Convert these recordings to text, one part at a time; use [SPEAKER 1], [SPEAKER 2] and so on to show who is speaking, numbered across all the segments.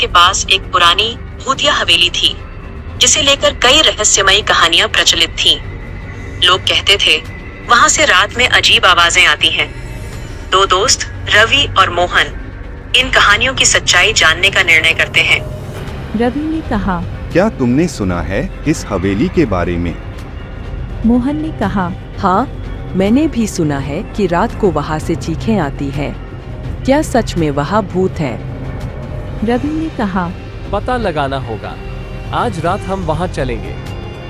[SPEAKER 1] के पास एक पुरानी भूतिया हवेली थी, जिसे लेकर कई रहस्यमयी कहानियां प्रचलित थीं। लोग कहते थे वहां से रात में अजीब आवाजें आती हैं। दो दोस्त रवि और मोहन इन कहानियों की सच्चाई जानने का निर्णय करते हैं।
[SPEAKER 2] रवि ने कहा,
[SPEAKER 3] क्या तुमने सुना है इस हवेली के बारे में?
[SPEAKER 2] मोहन ने कहा,
[SPEAKER 4] हाँ, मैंने भी सुना है कि रात को वहाँ से चीखें आती हैं। क्या सच में वहाँ भूत है?
[SPEAKER 2] रवि ने कहा,
[SPEAKER 5] पता लगाना होगा। आज रात हम वहाँ चलेंगे।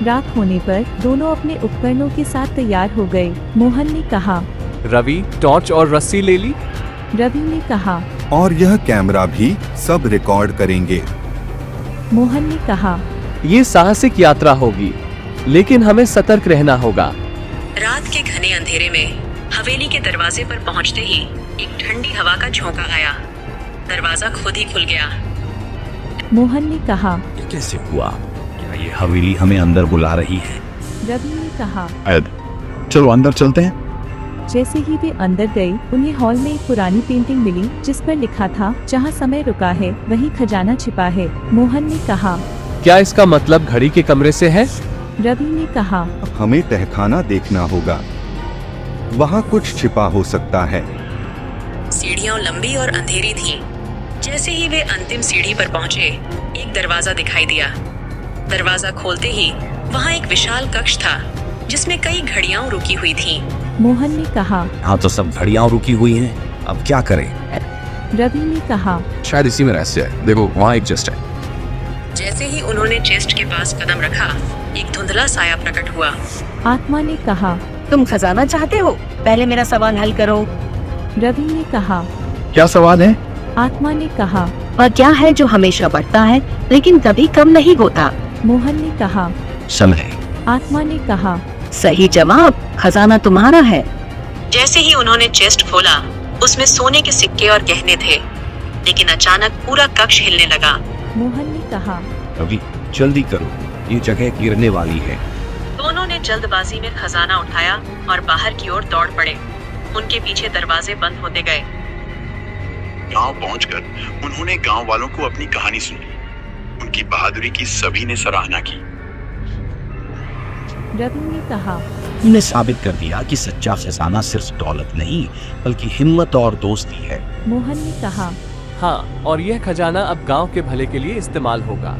[SPEAKER 2] रात होने पर दोनों अपने उपकरणों के साथ तैयार हो गए। मोहन ने कहा,
[SPEAKER 5] रवि टॉर्च और रस्सी ले ली।
[SPEAKER 2] रवि ने कहा,
[SPEAKER 3] और यह कैमरा भी सब रिकॉर्ड करेंगे।
[SPEAKER 2] मोहन ने कहा,
[SPEAKER 5] ये साहसिक यात्रा होगी, लेकिन हमें सतर्क रहना होगा।
[SPEAKER 1] रात के घने अंधेरे में हवेली के दरवाजे पर पहुंचते ही एक ठंडी हवा का झोंका आया। दरवाजा खुद ही खुल गया।
[SPEAKER 2] मोहन ने कहा,
[SPEAKER 6] ये कैसे हुआ? क्या ये हवेली हमें अंदर बुला रही है?
[SPEAKER 2] रवि ने कहा।
[SPEAKER 6] चलो अंदर चलते हैं।
[SPEAKER 2] जैसे ही वे अंदर गए, उन्हें हॉल में एक पुरानी पेंटिंग मिली जिस पर लिखा था, जहाँ समय रुका है वही खजाना छिपा है। मोहन ने कहा,
[SPEAKER 5] क्या इसका मतलब घड़ी के कमरे से है?
[SPEAKER 2] रवि ने कहा,
[SPEAKER 3] हमें तहखाना देखना होगा, वहाँ कुछ छिपा हो सकता है।
[SPEAKER 1] सीढ़ियां लंबी और अंधेरी थीं। जैसे ही वे अंतिम सीढ़ी पर पहुंचे, एक दरवाजा दिखाई दिया। दरवाजा खोलते ही वहाँ एक विशाल कक्ष था, जिसमें कई घड़ियां रुकी हुई थीं।
[SPEAKER 2] मोहन ने कहा।
[SPEAKER 6] हाँ, तो सब घड़ियां रुकी हुई हैं। अब क्या करें?
[SPEAKER 2] रवि ने कहा,
[SPEAKER 6] शायद इसी में रहस्य है। देखो, वहाँ एक चेस्ट है।
[SPEAKER 1] जैसे ही उन्होंने चेस्ट के पास कदम रखा, एक धुंधला साया प्रकट हुआ।
[SPEAKER 2] आत्मा ने कहा,
[SPEAKER 7] तुम खजाना चाहते हो? पहले मेरा सवाल हल करो।
[SPEAKER 2] रवि ने कहा।
[SPEAKER 6] क्या सवाल है?
[SPEAKER 2] आत्मा ने कहा,
[SPEAKER 7] वह क्या है जो हमेशा बढ़ता है लेकिन कभी कम नहीं होता?
[SPEAKER 2] मोहन ने कहा।
[SPEAKER 6] समय।
[SPEAKER 2] आत्मा ने कहा।
[SPEAKER 7] सही जवाब, खजाना तुम्हारा है।
[SPEAKER 1] जैसे ही उन्होंने चेस्ट खोला, उसमें सोने के सिक्के और गहने थे, लेकिन अचानक पूरा कक्ष हिलने लगा।
[SPEAKER 2] मोहन ने कहा,
[SPEAKER 6] रवि जल्दी करो, ये जगह गिरने वाली है।
[SPEAKER 1] दोनों ने जल्दबाजी में खजाना उठाया और बाहर की ओर दौड़ पड़े। उनके पीछे दरवाजे बंद होते गए।
[SPEAKER 8] गांव पहुंचकर उन्होंने गांव वालों को अपनी कहानी सुनी। उनकी बहादुरी की सभी ने सराहना की।
[SPEAKER 2] रवि ने कहा,
[SPEAKER 6] तुमने साबित कर दिया कि सच्चा खजाना सिर्फ दौलत नहीं, बल्कि हिम्मत और दोस्ती है।
[SPEAKER 2] मोहन ने कहा।
[SPEAKER 5] हाँ, और यह खजाना अब गांव के भले के लिए इस्तेमाल होगा।